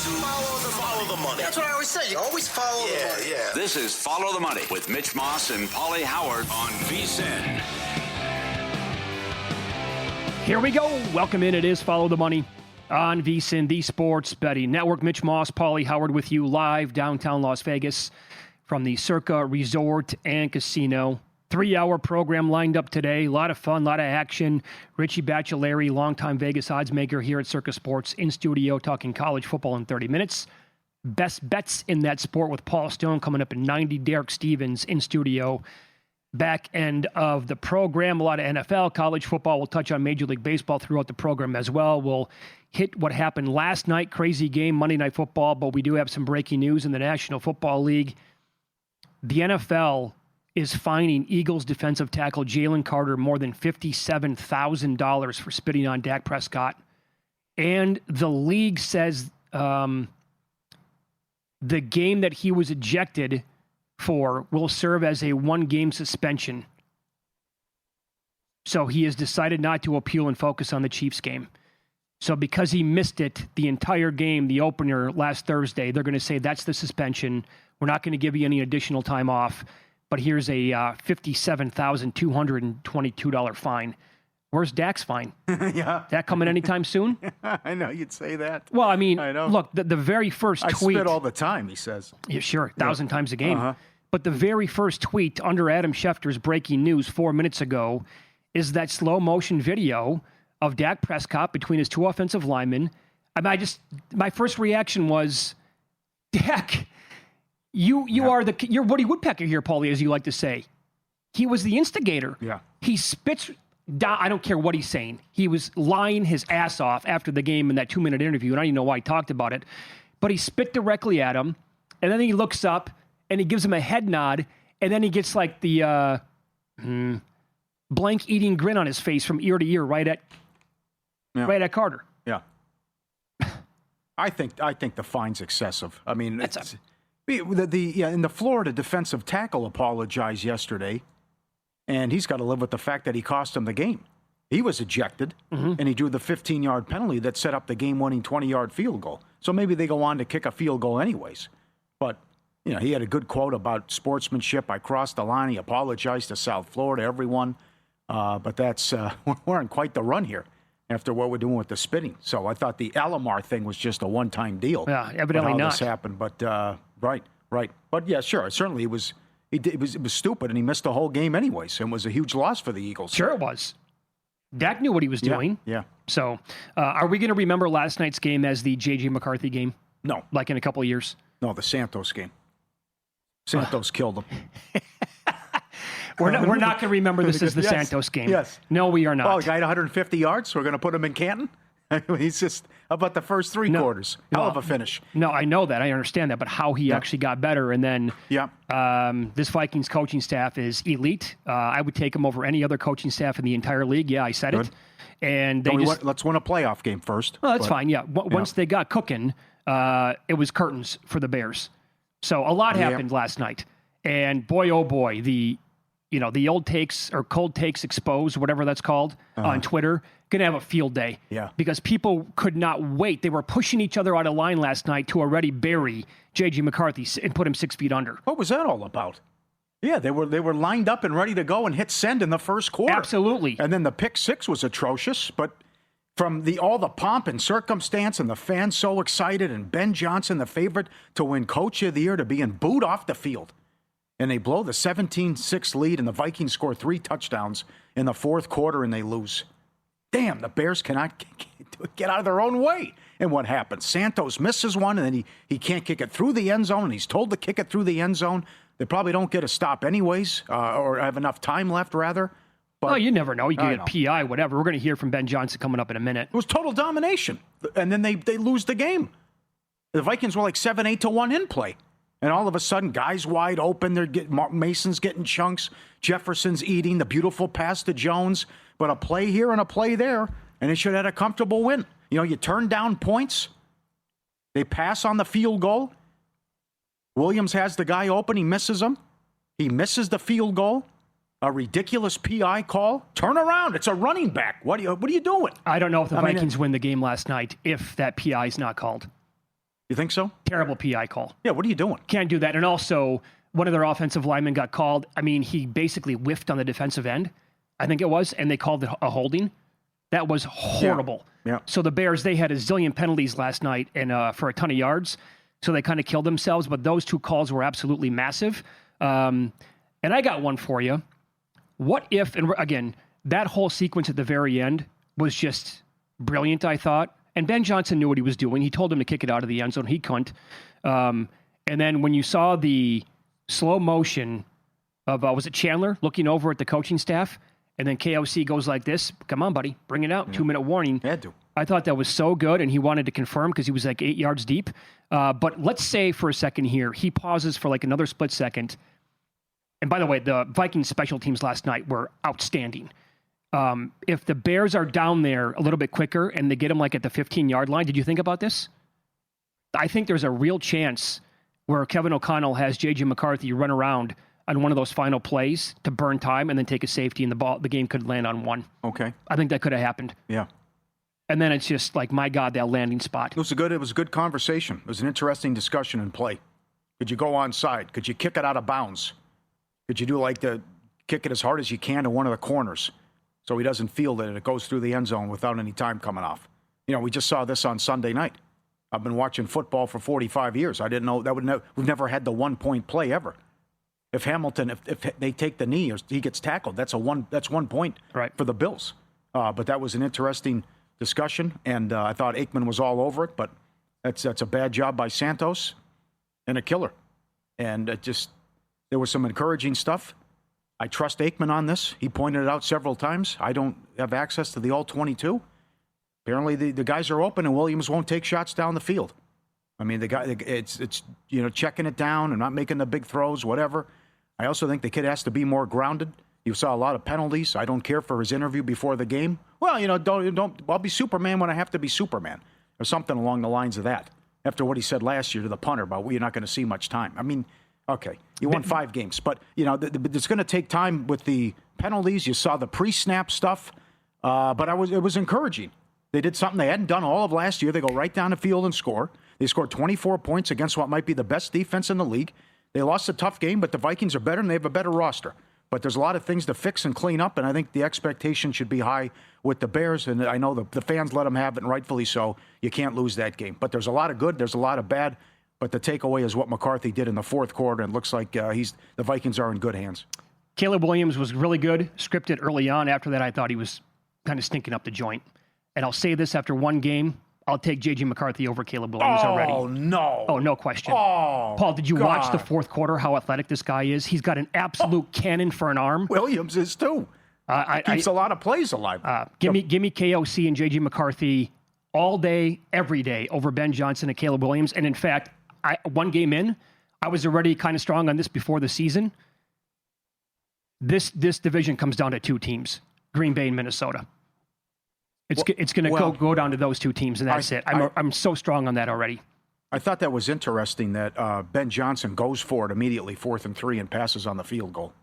Follow the money. That's what I always say. You always follow the money. Yeah. This is Follow the Money with Mitch Moss and Pauly Howard on VSiN. Here we go. Welcome in. It is Follow the Money on VSiN, the Sports Betting Network. Mitch Moss, Pauly Howard with you live downtown Las Vegas from the Circa Resort and Casino. 3-hour program lined up today. A lot of fun, a lot of action. Richie Baccellieri, longtime Vegas oddsmaker here at Circa Sports, in studio talking college football in 30 minutes. Best bets in that sport with Paul Stone coming up at 90. Derek Stevens in studio. Back end of the program, a lot of NFL, college football. We'll touch on Major League Baseball throughout the program as well. We'll hit what happened last night. Crazy game, Monday Night Football, but we do have some breaking news in the National Football League. The NFL is fining Eagles defensive tackle Jalen Carter more than $57,000 for spitting on Dak Prescott. And the league says the game that he was ejected for will serve as a one-game suspension. So he has decided not to appeal and focus on the Chiefs game. So because he missed it the entire game, the opener last Thursday, they're going to say that's the suspension. We're not going to give you any additional time off. But here's a $57,222 fine. Where's Dak's fine? Yeah. That coming anytime soon? I know you'd say that. Well, I mean, I know. Look, the very first tweet. I spit all the time, he says. Yeah, sure, 1,000 times a game. Uh-huh. But the very first tweet under Adam Schefter's breaking news 4 minutes ago is that slow motion video of Dak Prescott between his two offensive linemen. I mean, my first reaction was, Dak, you're Woody Woodpecker here, Pauly, as you like to say. He was the instigator. Yeah. He spits down. I don't care what he's saying. He was lying his ass off after the game in that 2-minute interview, and I don't even know why he talked about it. But he spit directly at him, and then he looks up, and he gives him a head nod, and then he gets like the blank eating grin on his face from ear to ear right at Carter. Yeah. I think the fine's excessive. I mean, the Florida defensive tackle apologized yesterday, and he's got to live with the fact that he cost him the game. He was ejected, and he drew the 15-yard penalty that set up the game-winning 20-yard field goal. So maybe they go on to kick a field goal anyways. But, he had a good quote about sportsmanship. I crossed the line. He apologized to South Florida, everyone. But that's we're on quite the run here after what we're doing with the spitting. So I thought the Alomar thing was just a one-time deal. Yeah, evidently how not. This happened, but right. But yeah, sure. Certainly, it was stupid, and he missed the whole game anyways, and was a huge loss for the Eagles. Sure, it was. Dak knew what he was doing. Yeah. So, are we going to remember last night's game as the J.J. McCarthy game? No. Like in a couple of years? No, the Santos game. Santos killed him. We're not going to remember this as the Santos game. Yes. No, we are not. Oh, a guy at 150 yards. We're going to put him in Canton. He's just about the first three quarters. Hell of a finish. No, I know that. I understand that. But how he actually got better. And then this Vikings coaching staff is elite. I would take him over any other coaching staff in the entire league. Yeah, I said it. And they let's win a playoff game first. Well, that's fine. Yeah. Once they got cooking, it was curtains for the Bears. So a lot happened last night. And boy, oh boy, the old takes or cold takes exposed, whatever that's called, on Twitter, going to have a field day. Yeah. Because people could not wait. They were pushing each other out of line last night to already bury J.J. McCarthy and put him 6 feet under. What was that all about? Yeah, they were lined up and ready to go and hit send in the first quarter. Absolutely. And then the pick six was atrocious, but from all the pomp and circumstance and the fans so excited and Ben Johnson, the favorite to win Coach of the Year, to being booed off the field. And they blow the 17-6 lead, and the Vikings score 3 touchdowns in the fourth quarter, and they lose. Damn, the Bears cannot get out of their own way. And what happens? Santos misses one, and then he can't kick it through the end zone, and he's told to kick it through the end zone. They probably don't get a stop anyways, or have enough time left, rather. But, you never know. You can get PI, whatever. We're going to hear from Ben Johnson coming up in a minute. It was total domination. And then they lose the game. The Vikings were like 7-8 to 1 in play. And all of a sudden, guys wide open. Mason's getting chunks. Jefferson's eating the beautiful pass to Jones. But a play here and a play there, and they should have had a comfortable win. You turn down points. They pass on the field goal. Williams has the guy open. He misses him. He misses the field goal. A ridiculous PI call. Turn around. It's a running back. What are you doing? I don't know if the Vikings win the game last night if that PI is not called. You think so? Terrible PI call. Yeah, what are you doing? Can't do that. And also, one of their offensive linemen got called. I mean, he basically whiffed on the defensive end, I think it was, and they called it a holding. That was horrible. Yeah. So the Bears, they had a zillion penalties last night and for a ton of yards, so they kind of killed themselves. But those two calls were absolutely massive. And I got one for you. What if, and again, that whole sequence at the very end was just brilliant, I thought. And Ben Johnson knew what he was doing. He told him to kick it out of the end zone. He couldn't. And then when you saw the slow motion of, was it Chandler looking over at the coaching staff? And then KOC goes like this. Come on, buddy. Bring it out. 2-minute warning. Had to. I thought that was so good, and he wanted to confirm because he was like 8 yards deep. But let's say for a second here, he pauses for like another split second. And by the way, the Vikings special teams last night were outstanding. If the Bears are down there a little bit quicker and they get him like at the 15-yard line, did you think about this? I think there's a real chance where Kevin O'Connell has J.J. McCarthy run around on one of those final plays to burn time and then take a safety, and the game could land on one. Okay. I think that could have happened. Yeah. And then it's just like, my God, that landing spot. It was a good conversation. It was an interesting discussion in play. Could you go onside? Could you kick it out of bounds? Could you do like the kick it as hard as you can to one of the corners so he doesn't feel that it goes through the end zone without any time coming off? You know, we just saw this on Sunday night. I've been watching football for 45 years. I didn't know that we've never had the 1-point play ever. If Hamilton, if they take the knee or he gets tackled, that's 1 point right for the Bills. But that was an interesting discussion, and I thought Aikman was all over it. But that's a bad job by Santos and a killer. And there was some encouraging stuff. I trust Aikman on this. He pointed it out several times. I don't have access to the all-22. Apparently, the guys are open, and Williams won't take shots down the field. I mean, the guy, it's checking it down and not making the big throws, whatever. I also think the kid has to be more grounded. You saw a lot of penalties. I don't care for his interview before the game. Well, don't. I'll be Superman when I have to be Superman, or something along the lines of that. After what he said last year to the punter about, you're not going to see much time. I mean, okay, you won 5 games, but it's going to take time with the penalties. You saw the pre-snap stuff, but it was encouraging. They did something they hadn't done all of last year. They go right down the field and score. They scored 24 points against what might be the best defense in the league. They lost a tough game, but the Vikings are better and they have a better roster. But there's a lot of things to fix and clean up, and I think the expectation should be high with the Bears. And I know the fans let them have it, and rightfully so. You can't lose that game. But there's a lot of good, there's a lot of bad. But the takeaway is what McCarthy did in the fourth quarter, and it looks like the Vikings are in good hands. Caleb Williams was really good, scripted early on. After that, I thought he was kind of stinking up the joint. And I'll say this after one game, I'll take J.J. McCarthy over Caleb Williams already. Oh, no. Oh, no question. Oh, Paul, did you God. watch the fourth quarter, how athletic this guy is? He's got an absolute cannon for an arm. Williams is too. Keeps a lot of plays alive. Give me KOC and J.J. McCarthy all day, every day over Ben Johnson and Caleb Williams. And in fact, one game in, I was already kind of strong on this before the season. This division comes down to 2 teams, Green Bay and Minnesota. It's going to go down to those 2 teams, and that's it. I'm so strong on that already. I thought that was interesting that Ben Johnson goes for it immediately, 4th and 3, and passes on the field goal.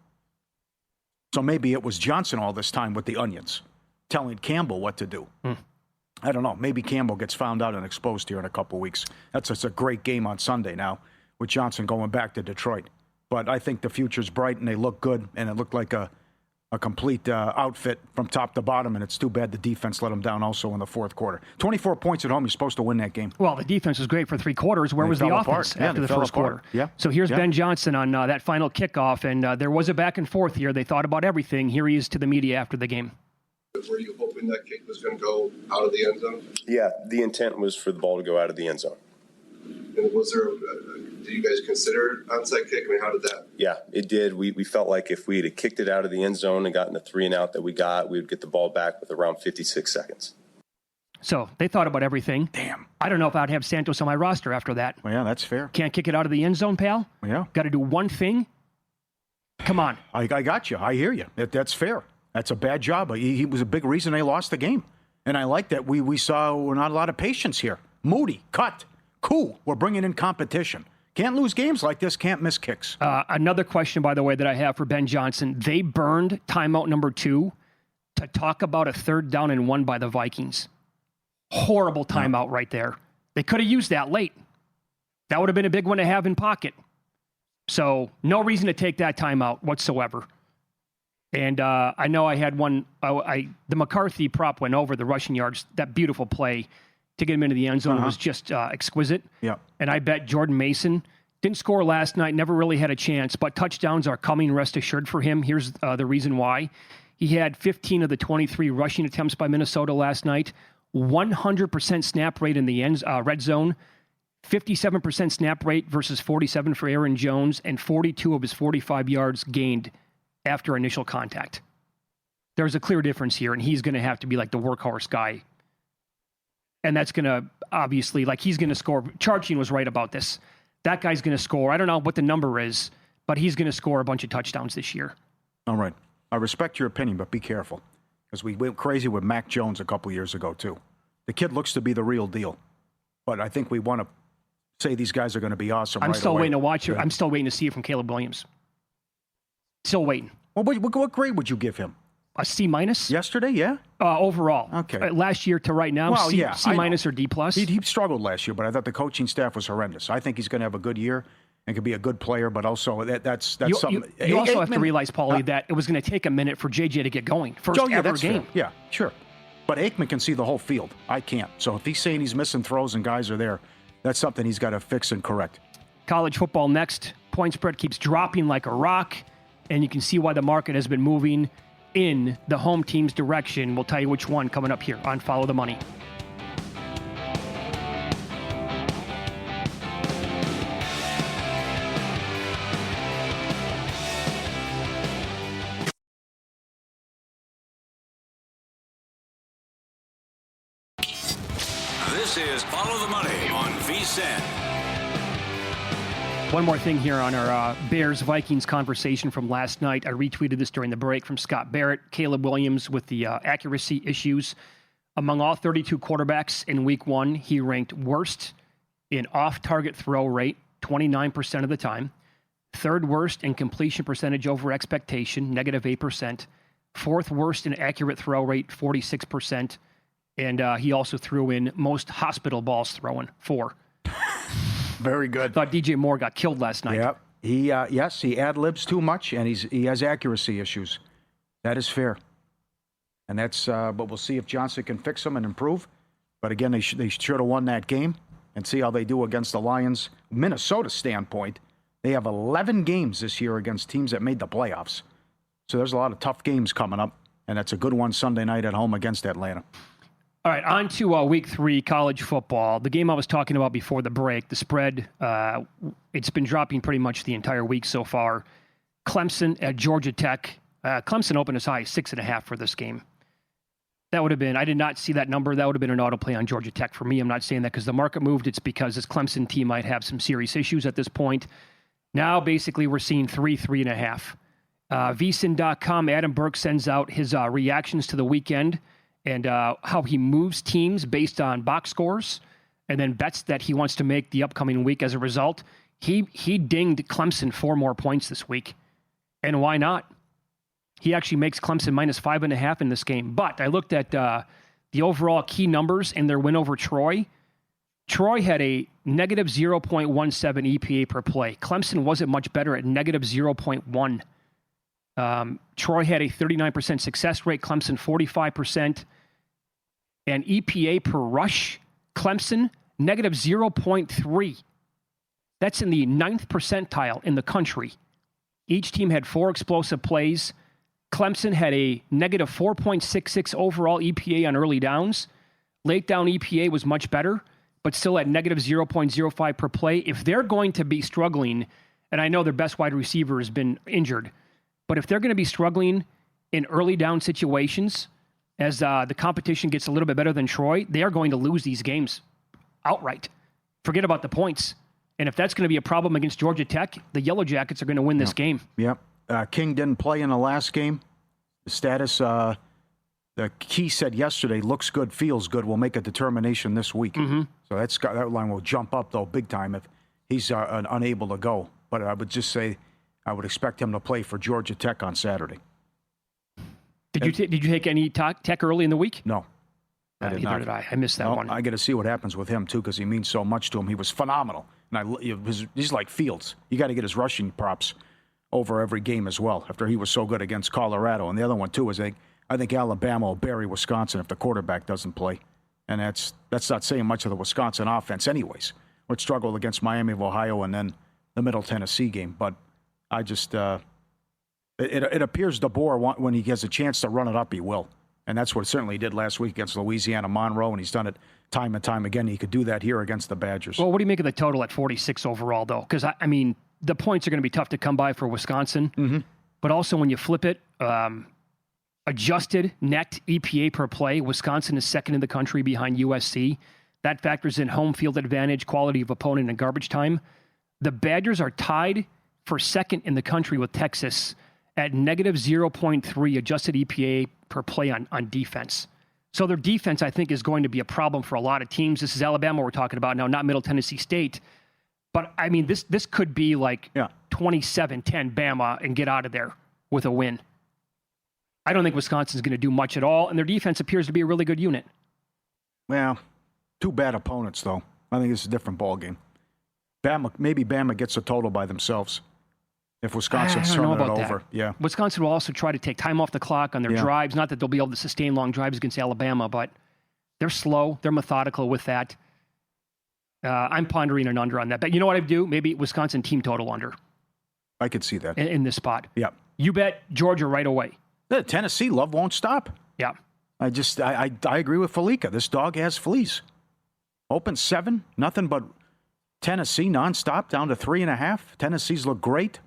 So maybe it was Johnson all this time with the onions, telling Campbell what to do. I don't know. Maybe Campbell gets found out and exposed here in a couple weeks. That's a great game on Sunday now with Johnson going back to Detroit. But I think the future's bright, and they look good, and it looked like a complete outfit from top to bottom, and it's too bad the defense let them down also in the fourth quarter. 24 points at home, you're supposed to win that game. Well, the defense was great for 3 quarters. Where was the offense after the first quarter? Yeah. So here's Ben Johnson on that final kickoff, and there was a back and forth here. They thought about everything. Here he is to the media after the game. Were you hoping that kick was going to go out of the end zone? Yeah, the intent was for the ball to go out of the end zone. And was there, do you guys consider onside kick? I mean, how did that? Yeah, it did. We felt like if we had kicked it out of the end zone and gotten the 3 and out that we would get the ball back with around 56 seconds. So they thought about everything. Damn. I don't know if I'd have Santos on my roster after that. Well, yeah, that's fair. Can't kick it out of the end zone, pal? Yeah. Got to do one thing. Come on. I got you. I hear you. That's fair. That's a bad job. He was a big reason they lost the game. And I like that we saw not a lot of patience here. Moody, cut. Cool. We're bringing in competition. Can't lose games like this. Can't miss kicks. Another question, by the way, that I have for Ben Johnson. They burned timeout number 2 to talk about a 3rd down and 1 by the Vikings. Horrible timeout right there. They could have used that late. That would have been a big one to have in pocket. So no reason to take that time out whatsoever. And I know I had one, the McCarthy prop went over the rushing yards. That beautiful play to get him into the end zone was just exquisite. Yeah. And I bet Jordan Mason didn't score last night, never really had a chance, but touchdowns are coming, rest assured, for him. Here's the reason why. He had 15 of the 23 rushing attempts by Minnesota last night, 100% snap rate in the red zone, 57% snap rate versus 47 for Aaron Jones, and 42 of his 45 yards gained after initial contact. There's a clear difference here, and he's going to have to be like the workhorse guy. And that's going to, obviously, like he's going to score. Charchin was right about this. That guy's going to score. I don't know what the number is, but he's going to score a bunch of touchdowns this year. All right. I respect your opinion, but be careful. Because we went crazy with Mac Jones a couple years ago, too. The kid looks to be the real deal. But I think we want to say these guys are going to be awesome I'm right still away. waiting to watch it. Yeah. I'm still waiting to see it from Caleb Williams. Still waiting. Well, what grade would you give him? A C minus? Yesterday, yeah? Overall. Okay. Last year to right now, Well, C, yeah, C minus or D plus. He struggled last year, but I thought the coaching staff was horrendous. I think he's going to have a good year and could be a good player, but also that's something. You also have to realize, Pauly, that it was going to take a minute for JJ to get going. First ever game. Fair. Yeah, sure. But Aikman can see the whole field. I can't. So if he's saying he's missing throws and guys are there, that's something he's got to fix and correct. College football next. Point spread keeps dropping like a rock, and you can see why the market has been moving in the home team's direction. We'll tell you which one coming up here on Follow the Money. This is Follow the Money on VSiN. One more thing here on our Bears-Vikings conversation from last night. I retweeted this during the break from Scott Barrett. Caleb Williams with the accuracy issues. Among all 32 quarterbacks in week one, he ranked worst in off-target throw rate, 29% of the time. Third worst in completion percentage over expectation, -8%. Fourth worst in accurate throw rate, 46%. And he also threw in most hospital balls thrown, 4. Very good. Thought DJ Moore got killed last night. Yep. He ad-libs too much, and he has accuracy issues. That is fair. And that's but we'll see if Johnson can fix them and improve. But again, they should have won that game and see how they do against the Lions. Minnesota standpoint, they have 11 games this year against teams that made the playoffs. So there's a lot of tough games coming up, and that's a good one Sunday night at home against Atlanta. All right, on to week 3, college football. The game I was talking about before the break, the spread, it's been dropping pretty much the entire week so far. Clemson at Georgia Tech. Clemson opened as high as 6.5 for this game. That would have been, I did not see that number. That would have been an auto play on Georgia Tech for me. I'm not saying that because the market moved. It's because this Clemson team might have some serious issues at this point. Now, basically, we're seeing 3.5. VSiN.com, Adam Burke sends out his reactions to the weekend and how he moves teams based on box scores and then bets that he wants to make the upcoming week as a result. He dinged Clemson 4 more points this week. And why not? He actually makes Clemson -5.5 in this game. But I looked at the overall key numbers in their win over Troy. Troy had a -0.17 EPA per play. Clemson wasn't much better at -0.1. Troy had a 39% success rate, Clemson 45%. And EPA per rush, Clemson, -0.3. That's in the 9th percentile in the country. Each team had 4 explosive plays. Clemson had a -4.66 overall EPA on early downs. Late down EPA was much better, but still at -0.05 per play. If they're going to be struggling, and I know their best wide receiver has been injured, but if they're going to be struggling in early down situations, as the competition gets a little bit better than Troy, they are going to lose these games outright. Forget about the points. And if that's going to be a problem against Georgia Tech, the Yellow Jackets are going to win this game. Yep. King didn't play in the last game. The status, the key said yesterday, looks good, feels good. We'll make a determination this week. Mm-hmm. So that line will jump up, though, big time if he's unable to go. But I would just say I would expect him to play for Georgia Tech on Saturday. Did you take any Tech early in the week? No. Neither did I. I missed that one. I got to see what happens with him, too, because he means so much to him. He was phenomenal. And he's like Fields. You got to get his rushing props over every game as well after he was so good against Colorado. And the other one, too, is I think Alabama will bury Wisconsin if the quarterback doesn't play. And that's not saying much of the Wisconsin offense anyways, which struggled against Miami of Ohio and then the Middle Tennessee game. But I just it appears DeBoer, when he has a chance to run it up, he will. And that's what certainly he did last week against Louisiana Monroe, and he's done it time and time again. He could do that here against the Badgers. Well, what do you make of the total at 46 overall, though? Because, I mean, the points are going to be tough to come by for Wisconsin. Mm-hmm. But also when you flip it, adjusted net EPA per play, Wisconsin is second in the country behind USC. That factors in home field advantage, quality of opponent, and garbage time. The Badgers are tied for second in the country with Texas at negative 0.3 adjusted EPA per play on defense. So their defense, I think, is going to be a problem for a lot of teams. This is Alabama we're talking about now, not Middle Tennessee State. But, I mean, this could be like 27-10 Bama and get out of there with a win. I don't think Wisconsin's going to do much at all, and their defense appears to be a really good unit. Well, two bad opponents, though. I think it's a different ballgame. Maybe Bama gets a total by themselves if Wisconsin's turning it over. That. Yeah. Wisconsin will also try to take time off the clock on their drives. Not that they'll be able to sustain long drives against Alabama, but they're slow. They're methodical with that. I'm pondering an under on that. But you know what I'd do? Maybe Wisconsin team total under. I could see that. In this spot. Yeah. You bet Georgia right away. The Tennessee love won't stop. Yeah. I agree with Felica. This dog has fleas. Open 7, nothing but Tennessee nonstop down to 3.5. Tennessee's look great.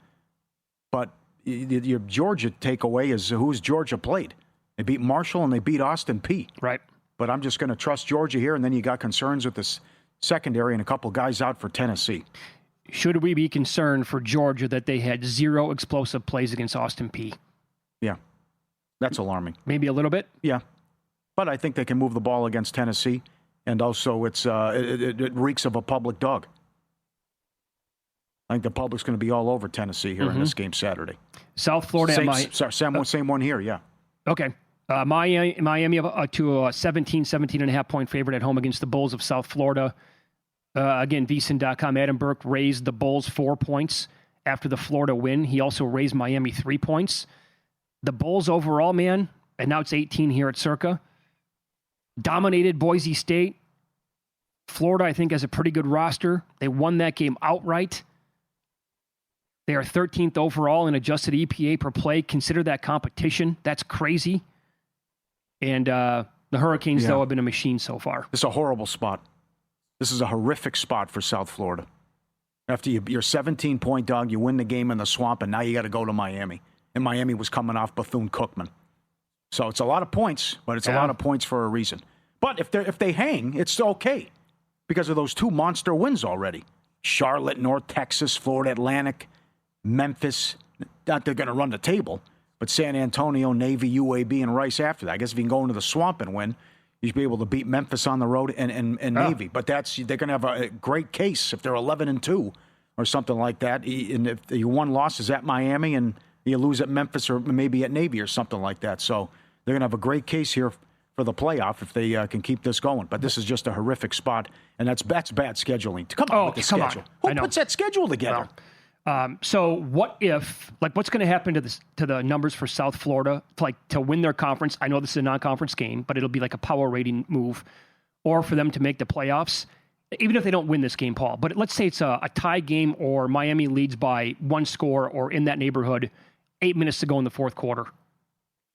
But your Georgia takeaway is who's Georgia played. They beat Marshall and they beat Austin Peay. Right. But I'm just going to trust Georgia here, and then you got concerns with this secondary and a couple guys out for Tennessee. Should we be concerned for Georgia that they had 0 explosive plays against Austin Peay? Yeah. That's alarming. Maybe a little bit? Yeah. But I think they can move the ball against Tennessee, and also it reeks of a public dog. I think the public's going to be all over Tennessee here in this game Saturday. South Florida. Same one here, yeah. Okay. Miami to a 17.5 point favorite at home against the Bulls of South Florida. Again, VSiN.com, Adam Burke raised the Bulls 4 points after the Florida win. He also raised Miami 3 points. The Bulls overall, man, and now it's 18 here at Circa, dominated Boise State. Florida, I think, has a pretty good roster. They won that game outright. They are 13th overall in adjusted EPA per play. Consider that competition. That's crazy. And the Hurricanes, though, have been a machine so far. This is a horrible spot. This is a horrific spot for South Florida. After you're 17-point dog, you win the game in the Swamp, and now you got to go to Miami. And Miami was coming off Bethune-Cookman. So it's a lot of points, but it's a lot of points for a reason. But if they hang, it's okay because of those 2 monster wins already. Charlotte, North Texas, Florida Atlantic, Memphis. Not they're going to run the table, but San Antonio, Navy, UAB, and Rice after that. I guess if you can go into the Swamp and win, you should be able to beat Memphis on the road and Navy. But they're going to have a great case if they're 11-2 or something like that. And if your one loss is at Miami and you lose at Memphis or maybe at Navy or something like that. So they're going to have a great case here for the playoff if they can keep this going. But this is just a horrific spot, and that's bad scheduling. Come on with the schedule. Who puts that schedule together? So what if, what's going to happen to the numbers for South Florida, to win their conference? I know this is a non-conference game, but it'll be like a power rating move, or for them to make the playoffs, even if they don't win this game, Paul. But let's say it's a tie game or Miami leads by 1 score or in that neighborhood, 8 minutes to go in the fourth quarter.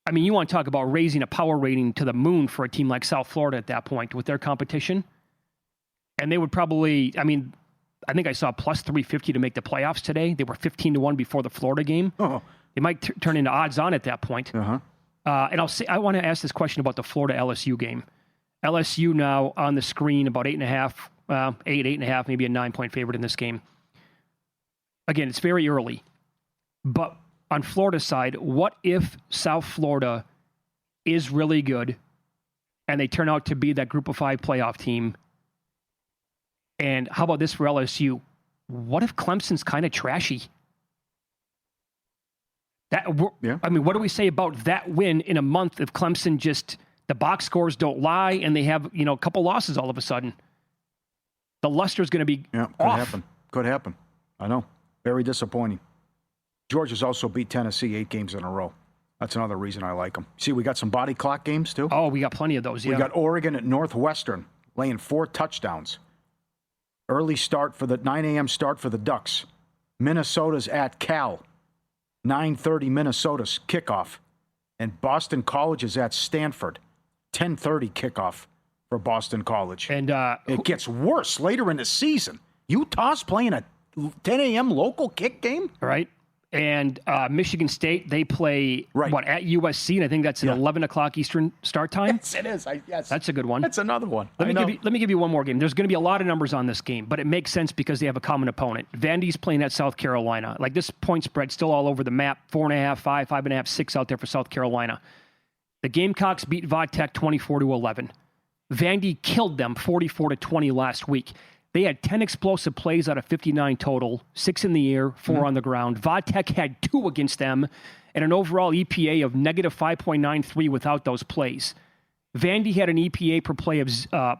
I mean, you want to talk about raising a power rating to the moon for a team like South Florida at that point with their competition. And they would probably, I think I saw plus 350 to make the playoffs today. They were 15-1 before the Florida game. It might turn into odds on at that point. And I want to ask this question about the Florida LSU game. LSU now on the screen about 8.5, maybe a 9-point favorite in this game. Again, it's very early, but on Florida's side, what if South Florida is really good and they turn out to be that group of 5 playoff team? And how about this for LSU? What if Clemson's kind of trashy? What do we say about that win in a month if Clemson just, the box scores don't lie and they have, a couple losses all of a sudden? The luster's going to be off. Could happen. I know. Very disappointing. Georgia's also beat Tennessee 8 games in a row. That's another reason I like them. See, we got some body clock games, too. Oh, we got plenty of those, yeah. We got Oregon at Northwestern laying 4 touchdowns. Early start for the 9 a.m. start for the Ducks. Minnesota's at Cal. 9:30 Minnesota's kickoff. And Boston College is at Stanford. 10:30 kickoff for Boston College. And it gets worse later in the season. Utah's playing a 10 a.m. local kick game? Right. And Michigan State, they play, at USC, and I think that's at 11 o'clock Eastern start time? Yes, it is. Yes. That's a good one. That's another one. Let me give you one more game. There's going to be a lot of numbers on this game, but it makes sense because they have a common opponent. Vandy's playing at South Carolina. Like, this point spread still all over the map. 4.5, 5, 5.5, 6 out there for South Carolina. The Gamecocks beat Vodtech 24-11. Vandy killed them 44-20 last week. They had 10 explosive plays out of 59 total, 6 in the air, 4 on the ground. Vodtech had 2 against them, and an overall EPA of negative 5.93 without those plays. Vandy had an EPA per play of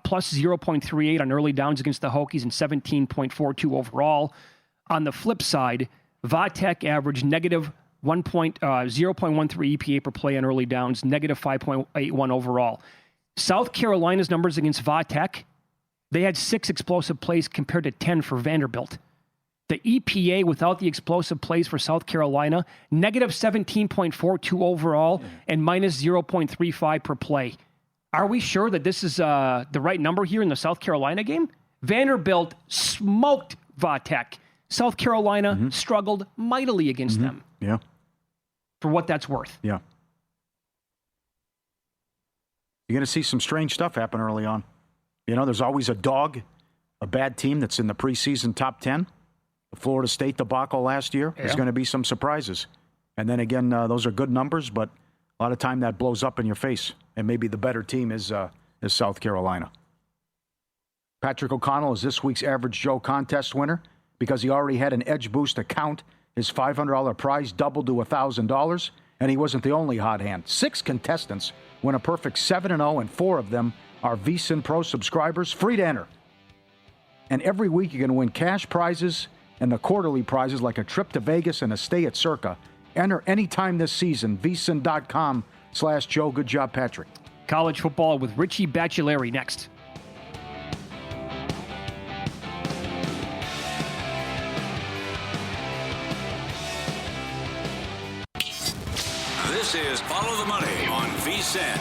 plus 0.38 on early downs against the Hokies and 17.42 overall. On the flip side, Vodtech averaged negative 0.13 EPA per play on early downs, negative 5.81 overall. South Carolina's numbers against Vodtech, they had 6 explosive plays compared to 10 for Vanderbilt. The EPA without the explosive plays for South Carolina, negative 17.42 overall and minus 0.35 per play. Are we sure that this is the right number here in the South Carolina game? Vanderbilt smoked Vodtech. South Carolina struggled mightily against them. Yeah. For what that's worth. Yeah. You're going to see some strange stuff happen early on. You know, there's always a bad team that's in the preseason top 10. The Florida State debacle last year. There's going to be some surprises. And then again, those are good numbers, but a lot of time that blows up in your face. And maybe the better team is South Carolina. Patrick O'Connell is this week's Average Joe contest winner because he already had an Edge Boost account. His $500 prize doubled to $1,000, and he wasn't the only hot hand. 6 contestants win a perfect 7-0, and 4 of them are VSiN Pro subscribers, free to enter. And every week you're going to win cash prizes and the quarterly prizes like a trip to Vegas and a stay at Circa. Enter anytime this season, vsin.com/Joe. Good job, Patrick. College football with Richie Baccellieri next. This is Follow the Money on VSiN.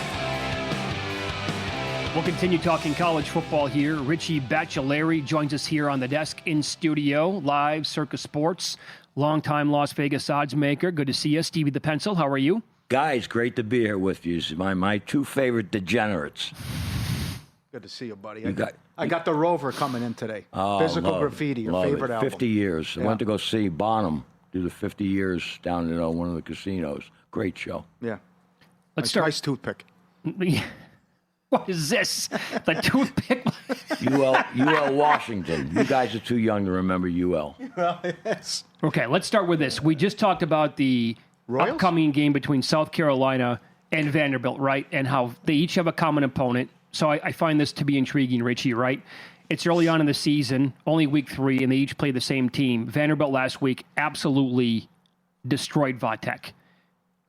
We'll continue talking college football here. Richie Baccellieri joins us here on the desk in studio, live, Circa Sports, longtime Las Vegas Oddsmaker. Good to see you. Stevie the Pencil, how are you? Guys, great to be here with you. My 2 favorite degenerates. Good to see you, buddy. I got the Rover coming in today. Physical Graffiti, your favorite album. 50 years. I went to go see Bonham do the 50 years down in one of the casinos. Great show. Yeah. Let's start. Nice toothpick. What is this? The toothpick? UL Washington. You guys are too young to remember UL. Well, yes. Okay, let's start with this. We just talked about the Royals? upcoming game between South Carolina and Vanderbilt, right? And how they each have a common opponent. So I find this to be intriguing, Richie, right? It's early on in the season, only week 3, and they each play the same team. Vanderbilt last week absolutely destroyed Vodtech.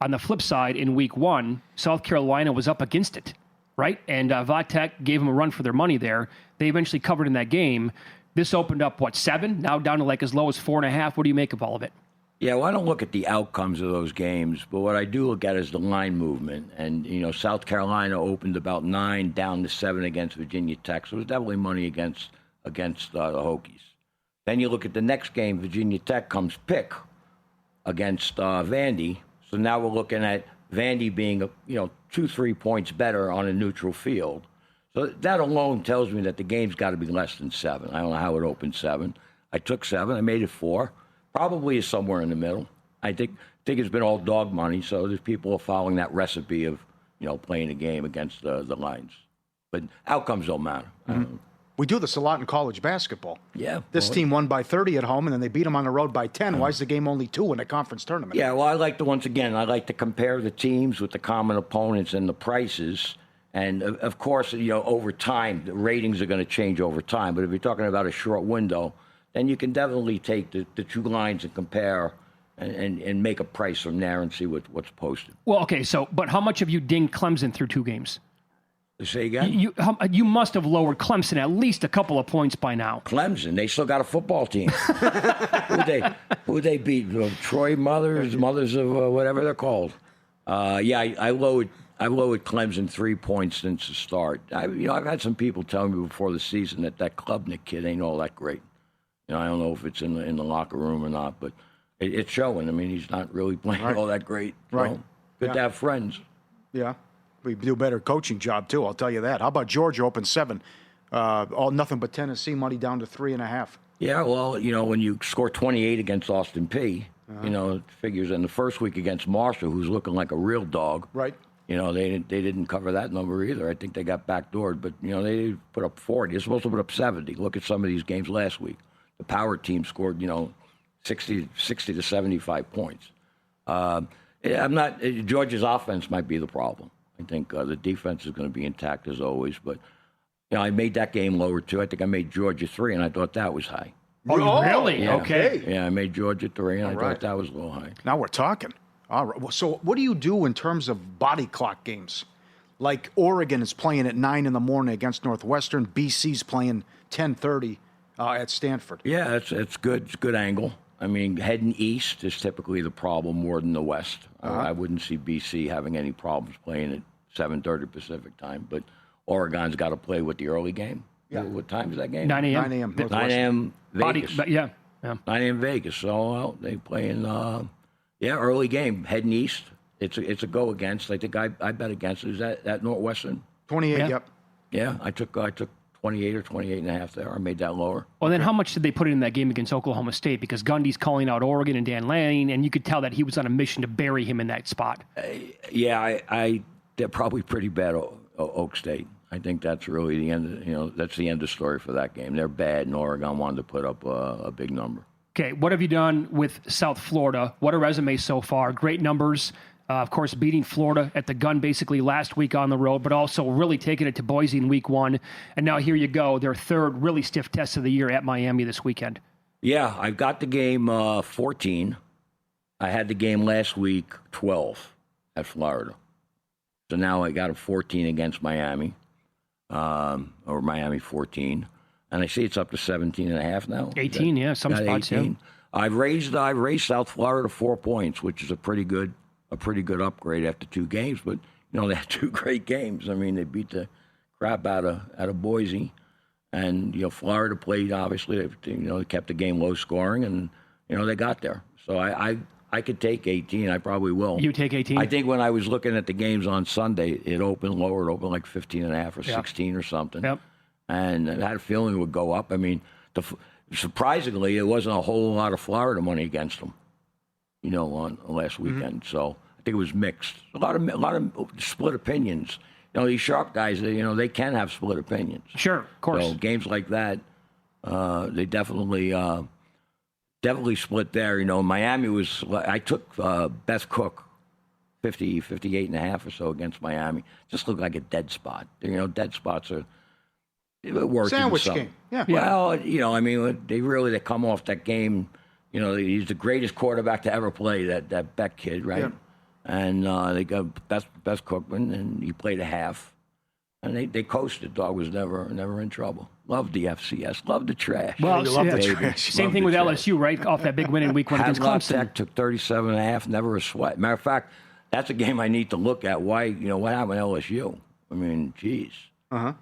On the flip side, in week 1, South Carolina was up against it, right? And Vodtech gave them a run for their money there. They eventually covered in that game. This opened up, 7? Now down to like as low as 4.5. What do you make of all of it? Yeah, well, I don't look at the outcomes of those games, but what I do look at is the line movement. And, South Carolina opened about 9, down to 7 against Virginia Tech. So it was definitely money against the Hokies. Then you look at the next game, Virginia Tech comes pick against Vandy. So now we're looking at Vandy being, 2-3 points better on a neutral field. So that alone tells me that the game's got to be less than 7. I don't know how it opened 7. I took 7. I made it 4. Probably is somewhere in the middle. I think it's been all dog money, so there's people following that recipe of, playing a game against the lines. But outcomes don't matter. Mm-hmm. We do this a lot in college basketball. Yeah. This team won by 30 at home, and then they beat them on the road by 10. Why is the game only 2 in a conference tournament? Yeah, well, I like to compare the teams with the common opponents and the prices. And, of course, over time, the ratings are going to change over time. But if you're talking about a short window, then you can definitely take the two lines and compare and make a price from there and see what's posted. Well, okay, but how much have you dinged Clemson through 2 games? Say again? You must have lowered Clemson at least a couple of points by now. Clemson, they still got a football team. Who they beat? Troy mothers of whatever they're called. I lowered Clemson 3 points since the start. I've had some people tell me before the season that Klubnik kid ain't all that great. I don't know if it's in the locker room or not, but it's showing. I mean, he's not really playing all that great. Right. Good to have friends. Yeah. We do a better coaching job, too, I'll tell you that. How about Georgia open 7? All nothing but Tennessee, money down to 3.5. Yeah, well, when you score 28 against Austin Peay, it figures in the first week against Marshall, who's looking like a real dog. Right. They didn't cover that number either. I think they got backdoored, but, they put up 40. They're supposed to put up 70. Look at some of these games last week. The power team scored, 60 to 75 points. Georgia's offense might be the problem. I think the defense is going to be intact as always, but I made that game lower too. I think I made Georgia 3, and I thought that was high. Oh, really? Yeah. Okay. Yeah, I made Georgia 3, and I thought that was a little high. Now we're talking. All right. Well, so what do you do in terms of body clock games? Like Oregon is playing at 9 in the morning against Northwestern. BC's playing 10:30 at Stanford. Yeah, it's good. It's a good angle. I mean, heading east is typically the problem more than the west. I wouldn't see BC having any problems playing at 7:30 Pacific time, but Oregon's got to play with the early game. Yeah. What time is that game? 9 a.m. 9 a.m. 9 a.m. Vegas. 9 a.m. Vegas. So they play in, early game. Heading east. It's a go against. I think I bet against. Is that Northwestern? 28, yep. Yeah, I took 28 or 28.5 there. I made that lower. Well, then how much did they put in that game against Oklahoma State? Because Gundy's calling out Oregon and Dan Lanning, and you could tell that he was on a mission to bury him in that spot. They're probably pretty bad, Oak State. I think that's really the end. That's the end of the story for that game. They're bad, and Oregon wanted to put up a big number. Okay, what have you done with South Florida? What a resume so far. Great numbers. Of course, beating Florida at the gun basically last week on the road, but also really taking it to Boise in week 1. And now here you go, their third really stiff test of the year at Miami this weekend. Yeah, I've got the game 14. I had the game last week 12 at Florida. So now I got a 14 against Miami, or Miami 14. And I see it's up to 17.5 now. 18, yeah, some spots, 18. Yeah. I've raised South Florida 4 points, which is a pretty good upgrade after 2 games. But they had 2 great games. I mean, they beat the crap out of Boise, and Florida played obviously. They kept the game low scoring, and they got there. So I could take 18. I probably will. You take 18? I think when I was looking at the games on Sunday, it opened lower. It opened like 15.5 or 16 or something. Yep. And I had a feeling it would go up. I mean, surprisingly, it wasn't a whole lot of Florida money against them, on last weekend. So I think it was mixed. A lot of split opinions. These sharp guys, they can have split opinions. Sure, of course. So games like that, they definitely split there. Miami was. I took Beth Cook, 58.5 or so against Miami. Just looked like a dead spot. Dead spots are. Sandwich game. Yeah. Well, they come off that game. He's the greatest quarterback to ever play, that Beck kid, right? Yeah. And they got best Cookman, and he played a half. And they coasted. Dog was never in trouble. Love the FCS. Love the trash. Well, love the trash. Same thing with LSU, right? Off that big win in week 1 against Clemson. Tech took 37.5, never a sweat. Matter of fact, that's a game I need to look at. Why, what happened to LSU? I mean, geez. Uh-huh.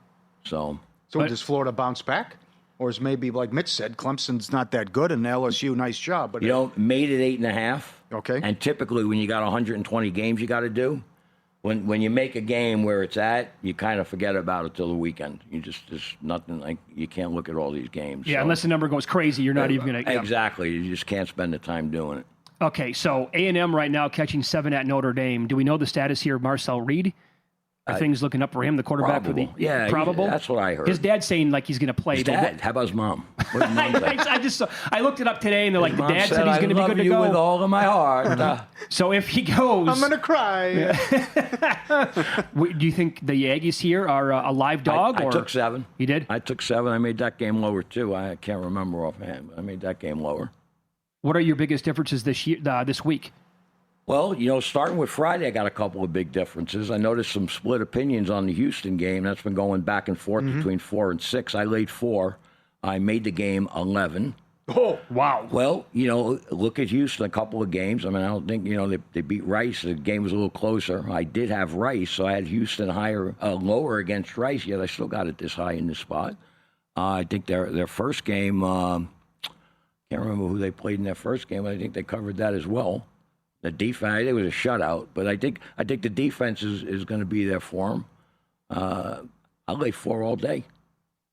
So does Florida bounce back? Or is maybe, like Mitch said, Clemson's not that good, and LSU, nice job. But made it 8.5. Okay. And typically when you got 120 games you got to do, when you make a game where it's at, you kind of forget about it till the weekend. There's nothing, like, you can't look at all these games. Yeah, unless the number goes crazy, you're not even going to. Exactly. You just can't spend the time doing it. Okay, so A&M right now catching 7 at Notre Dame. Do we know the status here of Marcel Reed? Are things looking up for him, the quarterback? Probable. For the probable? That's what I heard. His dad's saying like he's going to play. His dad? How about his mom? What did mom say? I looked it up today, and they're like, the dad said he's going to be good to go. I love you with all of my heart. So if he goes... I'm going to cry. Do you think the Aggies here are a live dog? I took 7. You did? I took 7. I made that game lower, too. I can't remember offhand, but I made that game lower. What are your biggest differences this week? Well, starting with Friday, I got a couple of big differences. I noticed some split opinions on the Houston game. That's been going back and forth between 4 and 6. I laid 4. I made the game 11. Oh, wow. Well, look at Houston, a couple of games. I mean, I don't think, they beat Rice. The game was a little closer. I did have Rice, so I had Houston lower against Rice, yet I still got it this high in this spot. I think their first game, can't remember who they played in their first game, but I think they covered that as well. The defense, it was a shutout, but I think the defense is going to be there for them. I'll lay 4 all day.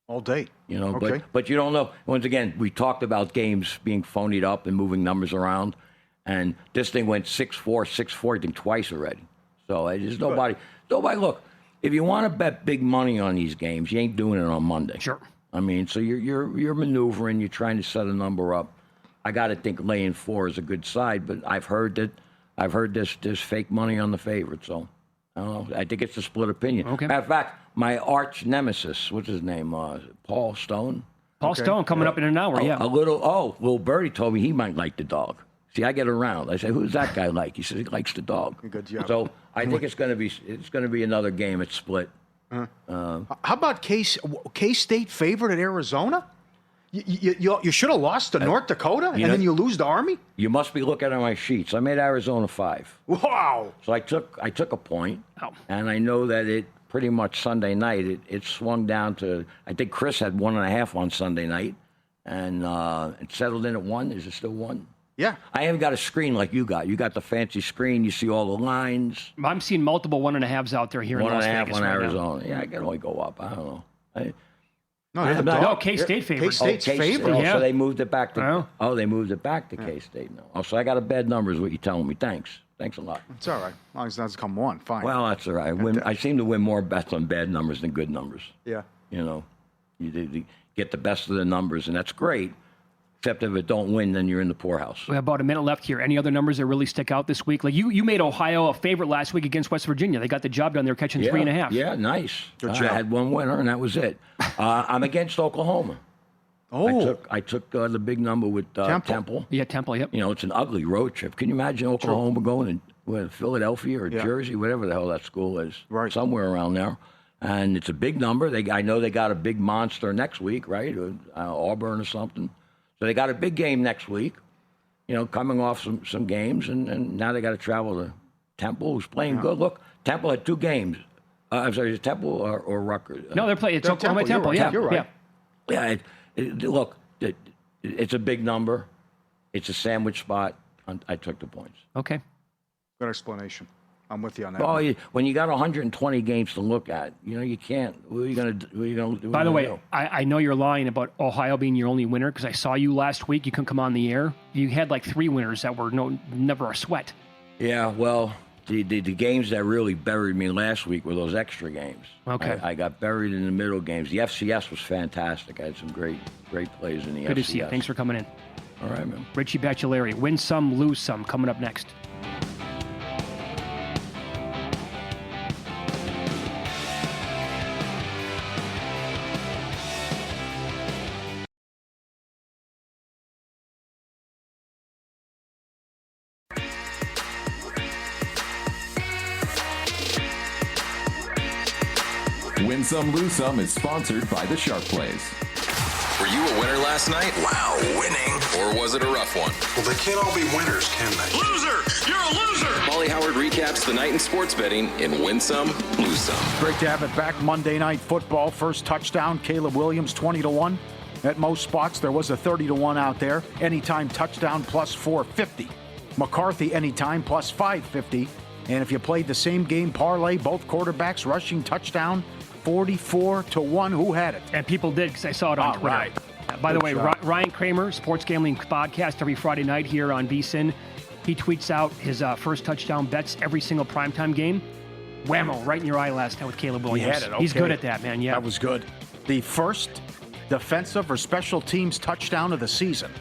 All day. Okay. But you don't know. Once again, we talked about games being phonied up and moving numbers around, and this thing went 6-4, 6-4, I think twice already. So there's nobody. Look, if you want to bet big money on these games, you ain't doing it on Monday. Sure. I mean, so you're maneuvering, you're trying to set a number up. I got to think laying 4 is a good side, but I've heard there's fake money on the favorite, so I don't know. I think it's a split opinion. Okay. Matter of fact, my arch nemesis, what's his name? Paul Stone. Paul Stone coming up in an hour, yeah. Little birdie told me he might like the dog. See, I get around. I say, who's that guy like? He says he likes the dog. Good job. So I think it's going to be another game. It's split. How about K-State favored at Arizona? You should have lost to North Dakota, and then you lose to Army? You must be looking at my sheets. I made Arizona 5. Wow. So I took a point, and I know that it pretty much Sunday night, it swung down to, I think Chris had 1.5 on Sunday night, and it settled in at 1. Is it still 1? Yeah. I haven't got a screen like you got. You got the fancy screen. You see all the lines. I'm seeing multiple 1.5s out there here in Las Vegas. 1.5 on right Arizona. now. Yeah, I can only go up. I don't know. No, K-State favorite. K-State's favorite. Oh, Yeah. so they moved it back to. Oh. Oh, they moved it back to K-State now. Oh, so I got a bad number is what you're telling me. Thanks a lot. It's all right. As long as it doesn't come 1, fine. Well, that's all right. I seem to win more bets on bad numbers than good numbers. Yeah. You get the best of the numbers, and that's great. Except if it don't win, then you're in the poorhouse. We have about a minute left here. Any other numbers that really stick out this week? Like you made Ohio a favorite last week against West Virginia. They got the job done. They're catching 3.5. Yeah, nice. Good job. I had one winner, and that was it. I'm against Oklahoma. Oh. I took the big number with Temple. Yeah, Temple, yep. It's an ugly road trip. Can you imagine Oklahoma going to Philadelphia or Jersey, whatever the hell that school is, somewhere around there? And it's a big number. I know they got a big monster next week, right? Auburn or something. So they got a big game next week, coming off some games, and now they got to travel to Temple, who's playing good. Look, Temple had 2 games. I'm sorry, is it Temple or Rutgers? No, they're playing. It's Oklahoma Temple. Yeah, you're right. Yeah. Look, it's a big number. It's a sandwich spot. I took the points. Okay. Good explanation. I'm with you on that. Oh, when you got 120 games to look at, you can't. What are you going to do? By the way, I know you're lying about Ohio being your only winner because I saw you last week. You couldn't come on the air. You had like 3 winners that were never a sweat. Yeah, well, the games that really buried me last week were those extra games. Okay. I got buried in the middle games. The FCS was fantastic. I had some great plays in the FCS. Good to see you. Thanks for coming in. All right, man. Richie Baccellieri, win some, lose some, coming up next. Win Some, Lose Some is sponsored by the Sharp Plays. Were you a winner last night? Wow, winning. Or was it a rough one? Well, they can't all be winners, can they? Loser! You're a loser! Pauly Howard recaps the night in sports betting in Win Some, Lose Some. Great to have it back. Monday Night Football. First touchdown, Caleb Williams, 20-1. At most spots, there was a 30-1 out there. Anytime touchdown, plus 450. McCarthy, anytime, plus 550. And if you played the same game parlay, both quarterbacks rushing touchdown, 44-1. Who had it? And people did because I saw it on Twitter. Right. By the way, Ryan Kramer, Sports Gambling Podcast, every Friday night here on VSiN. He tweets out his first touchdown bets every single primetime game. whammo right in your eye last night with Caleb He Williams. had it, okay. He's good at that, man. Yeah. That was good. The first defensive or special teams touchdown of the season.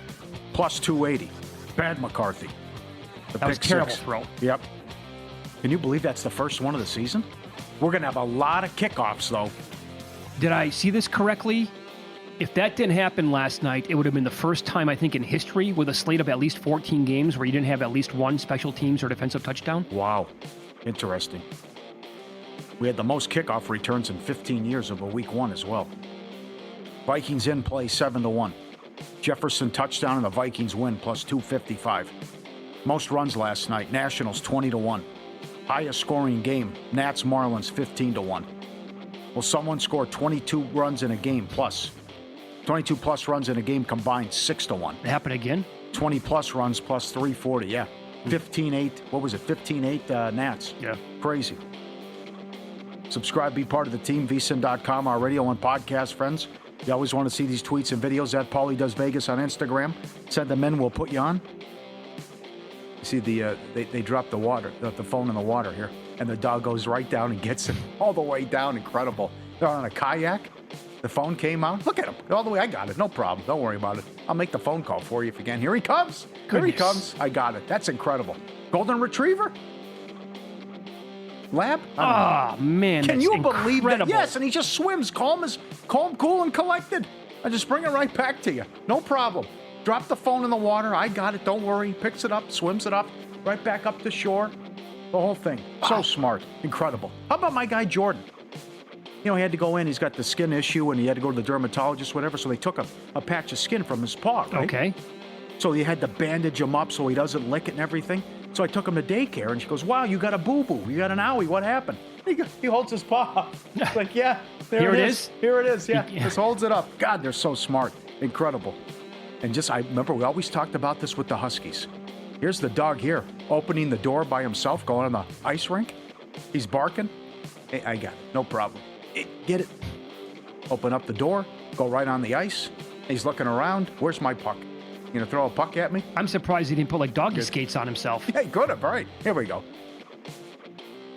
Plus 280. Bad McCarthy. That was a terrible throw. Yep. Can you believe that's the first one of the season? We're going to have a lot of kickoffs, though. Did I see this correctly? If that didn't happen last night, it would have been the first time, I think, in history with a slate of at least 14 games where you didn't have at least one special teams or defensive touchdown. Wow. Interesting. We had the most kickoff returns in 15 years of a week one as well. Vikings in play 7-1. Jefferson touchdown and the Vikings win plus 255. Most runs last night. Nationals 20-1. Highest scoring game. Nats Marlins 15-1. Will someone score 22 runs in a game plus? 22 plus runs in a game combined 6-1. It happened again? 20 plus runs plus 340. Yeah. 15-8. What was it? 15-8 Nats. Yeah. Crazy. Subscribe, be part of the team, vsin.com, our radio and podcast friends. You always want to see these tweets and videos at Pauly Does Vegas on Instagram. Send them in, we'll put you on. You see, they dropped the water, the phone in the water here, and the dog goes right down and gets it all the way down. Incredible. They're on a kayak. The phone came out. Look at him. All the way. I got it. No problem. Don't worry about it. I'll make the phone call for you if you can. Here he comes. Goodness. Here he comes. I got it. That's incredible. Golden Retriever? Lab? Oh, man. Can you believe that? incredible. Yes, and he just swims calm, cool, and collected. I just bring it right back to you. No problem. Drop the phone in the water. I got it. Don't worry. Picks it up, swims it up, right back up to shore. The whole thing. So smart. Incredible. How about my guy, Jordan? You know, he had to go in. He's got the skin issue, and he had to go to the dermatologist, whatever, so they took a patch of skin from his paw, right? Okay. So you had to bandage him up so he doesn't lick it and everything. So I took him to daycare, and she goes, wow, you got a boo-boo. You got an owie. What happened? He holds his paw. Like, yeah, Here it is? Here it is, yeah. Just holds it up. God, they're so smart. Incredible. And I remember we always talked about this with the Huskies. Here's the dog here, opening the door by himself, going on the ice rink. He's barking. Hey, I got it. No problem. Hey, get it. Open up the door, go right on the ice. He's looking around. Where's my puck? You gonna throw a puck at me? I'm surprised he didn't put like doggy skates on himself. Hey, good. All right. Here we go.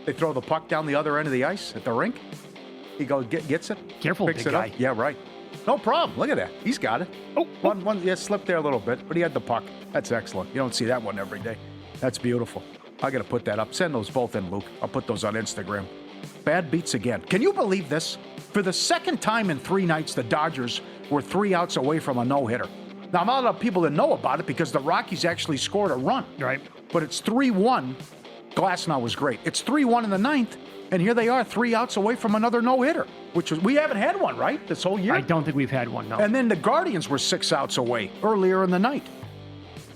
They throw the puck down the other end of the ice at the rink. He goes, gets it. Careful, picks big it guy. up. Yeah, right. No problem. Look at that. He's got it. Oh, One, yeah, slipped there a little bit, but he had the puck. That's excellent. You don't see that one every day. That's beautiful. I got to put that up. Send those both in, Luke. I'll put those on Instagram. Bad beats again. Can you believe this? For the second time in 3 nights, the Dodgers were 3 outs away from a no-hitter. Now, not a lot of people that know about it because the Rockies actually scored a run. Right. But it's 3-1. Glasnow was great. It's 3-1 in the 9th, and here they are, 3 outs away from another no-hitter, which was, we haven't had one, right, this whole year? I don't think we've had one, no. And then the Guardians were 6 outs away earlier in the night.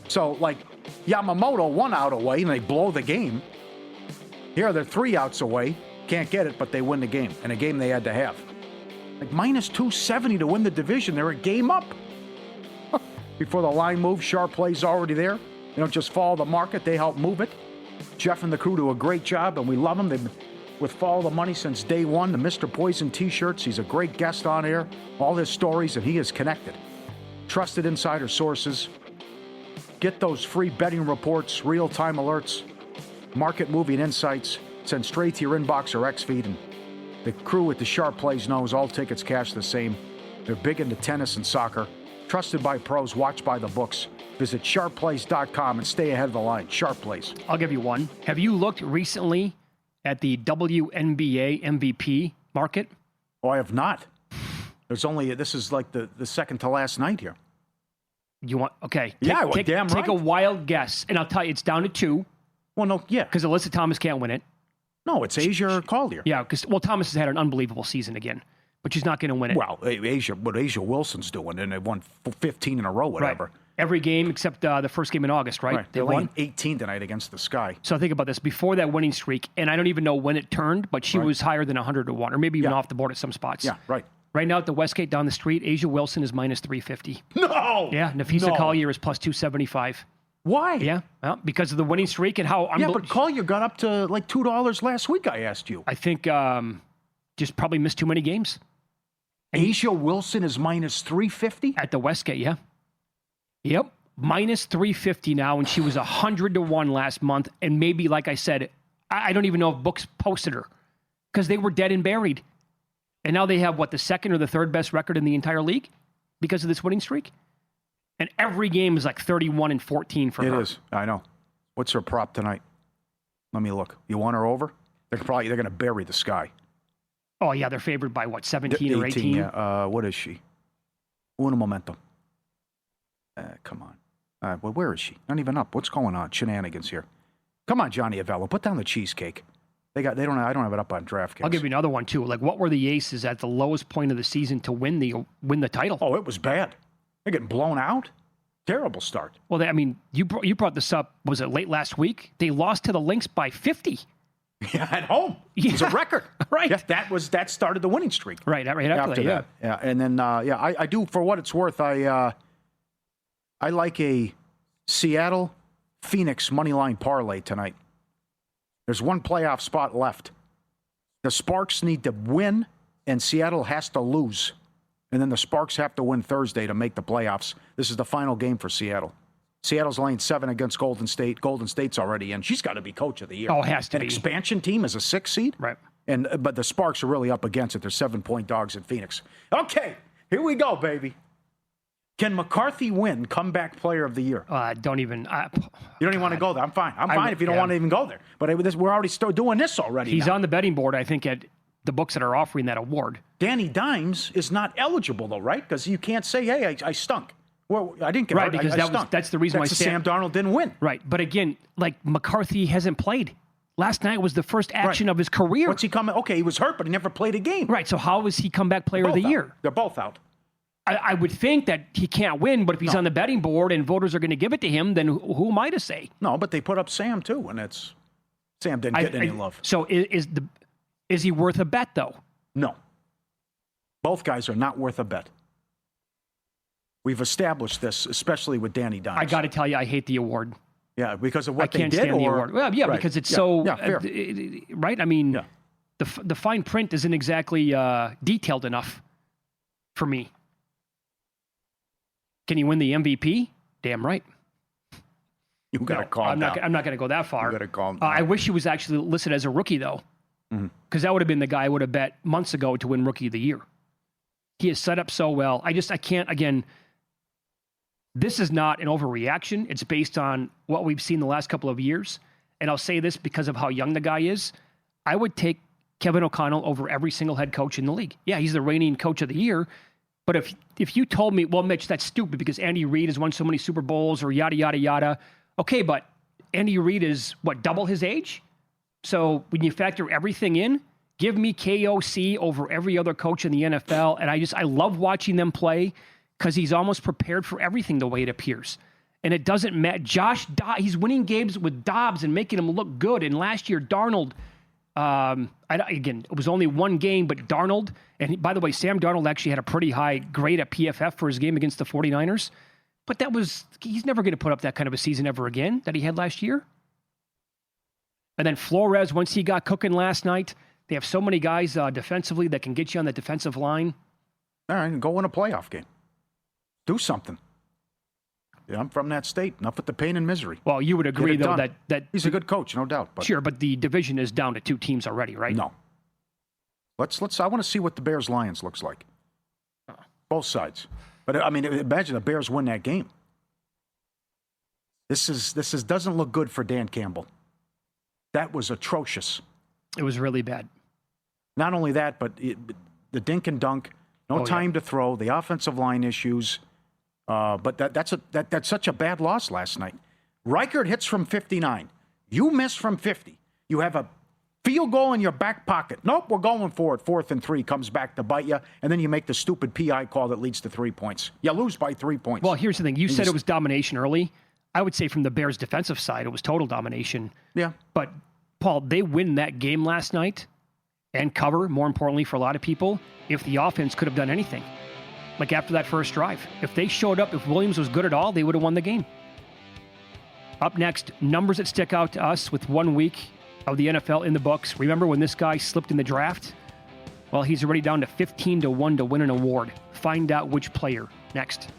So, like, Yamamoto 1 out away, and they blow the game. Here they're 3 outs away. Can't get it, but they win the game, and a game they had to have. Like, minus 270 to win the division. They're a game up. Before the line moves, sharp plays already there. They don't just follow the market, they help move it. Jeff and the crew do a great job, and we love them. They've been with Follow the Money since day one. The Mr. Poison t-shirts, he's a great guest on air. All his stories, and he is connected. Trusted insider sources. Get those free betting reports, real-time alerts, market moving insights, send straight to your inbox or X-Feed. And the crew at the Sharp Plays knows all tickets cash the same. They're big into tennis and soccer. Trusted by pros, watched by the books. Visit sharpplays.com and stay ahead of the line. Sharp Plays. I'll give you one. Have you looked recently at the WNBA MVP market? Oh, I have not. This is like the second to last night here. You want, okay. Take a wild guess, and I'll tell you, it's down to 2. Well, no, yeah. Because Alyssa Thomas can't win it. No, it's Asia or Collier. Yeah, because, Thomas has had an unbelievable season again, but she's not going to win it. Well, what Asia Wilson's doing, and they won 15 in a row, whatever. Right. Every game except the first game in August, right? They're laying 18 tonight against the Sky. So think about this. Before that winning streak, and I don't even know when it turned, but she was higher than 100-1, or maybe even off the board at some spots. Yeah, right. Right now at the Westgate down the street, Asia Wilson is minus 350. No! Yeah, Nafisa Collier is plus 275. Why? Yeah, well, because of the winning streak and how... but Collier got up to like $2 last week, I asked you. I think just probably missed too many games. Asia Wilson is minus 350? At the Westgate, yeah. Yep, minus 350 now, and she was 100-1 last month, and maybe, like I said, I don't even know if books posted her because they were dead and buried. And now they have, the second or the third best record in the entire league because of this winning streak? And every game is like 31-14 for her. It is. I know. What's her prop tonight? Let me look. You want her over? They're going to bury the Sky. Oh, yeah. They're favored by, 17 or 18? Yeah. What is she? Uno momento. Come on. Well, where is she? Not even up. What's going on? Shenanigans here. Come on, Johnny Avello. Put down the cheesecake. I don't have it up on DraftKings. I'll give you another one, too. Like, what were the Aces at the lowest point of the season to win the title? Oh, it was bad. They're getting blown out. Terrible start. Well, you brought this up, was it late last week? They lost to the Lynx by 50. Yeah, at home. Yeah. It was a record. Right. Yeah, that started the winning streak. Right after that. Yeah. And then, I do, for what it's worth, I like a Seattle-Phoenix moneyline parlay tonight. There's one playoff spot left. The Sparks need to win, and Seattle has to lose. And then the Sparks have to win Thursday to make the playoffs. This is the final game for Seattle. Seattle's laying 7 against Golden State. Golden State's already in. She's got to be coach of the year. Oh, it has to be. An expansion team is a 6 seed. Right. But the Sparks are really up against it. They're 7-point dogs in Phoenix. Okay, here we go, baby. Can McCarthy win comeback player of the year? You don't even want to go there. I'm fine. I'm fine if you don't want to even go there. But we're already doing this already. He's now. on the betting board, I think, at the books that are offering that award. Danny Dimes is not eligible, though, right? Because you can't say, hey, I stunk. Well, I didn't get right, because that's the reason why Sam Darnold didn't win. Right. But again, like McCarthy hasn't played. Last night was the first action of his career. What's he coming? Okay, he was hurt, but he never played a game. Right. So how is he comeback player of the year? They're both out. I would think that he can't win, but if he's on the betting board and voters are going to give it to him, then who am I to say? No, but they put up Sam too, and Sam didn't get any love. So is he worth a bet though? No. Both guys are not worth a bet. We've established this, especially with Danny Dimes. I got to tell you, I hate the award. Yeah, because of what they did. I can't stand the award. Well, yeah, right. Because it's fair. Right? I mean, the fine print isn't exactly detailed enough for me. Can he win the MVP? Damn right. You got to calm down. I'm not going to go that far. You got to calm down. I wish he was actually listed as a rookie, though. Because that would have been the guy I would have bet months ago to win Rookie of the Year. He is set up so well. I can't, again, this is not an overreaction. It's based on what we've seen the last couple of years. And I'll say this because of how young the guy is. I would take Kevin O'Connell over every single head coach in the league. Yeah, he's the reigning coach of the year. But if you told me, well, Mitch, that's stupid because Andy Reid has won so many Super Bowls or yada, yada, yada. Okay, but Andy Reid is, double his age? So when you factor everything in, give me KOC over every other coach in the NFL. And I love watching them play because he's almost prepared for everything the way it appears. And it doesn't matter. He's winning games with Dobbs and making him look good. And last year, Darnold, again, it was only one game, but Darnold, and by the way, Sam Darnold actually had a pretty high grade at PFF for his game against the 49ers. But he's never going to put up that kind of a season ever again that he had last year. And then Flores, once he got cooking last night, they have so many guys defensively that can get you on the defensive line. All right, go win a playoff game. Do something. Yeah, I'm from that state. Enough with the pain and misery. Well, you would agree, though, that he's a good coach, no doubt. But sure, but the division is down to 2 teams already, right? No. Let's. I want to see what the Bears-Lions looks like. Both sides. But, I mean, imagine the Bears win that game. This doesn't look good for Dan Campbell. That was atrocious. It was really bad. Not only that, but the dink and dunk, no time to throw, the offensive line issues. But that's such a bad loss last night. Reichert hits from 59. You miss from 50. You have a field goal in your back pocket. Nope, we're going for it. 4th and 3 comes back to bite you, and then you make the stupid PI call that leads to 3 points. You lose by 3 points. Well, here's the thing. You said it was domination early. I would say from the Bears' defensive side, it was total domination. Yeah. But, Paul, they win that game last night and cover, more importantly for a lot of people, if the offense could have done anything. Like after that first drive. If they showed up, if Williams was good at all, they would have won the game. Up next, numbers that stick out to us with 1 week of the NFL in the books. Remember when this guy slipped in the draft? Well, he's already down to 15-1 to win an award. Find out which player next.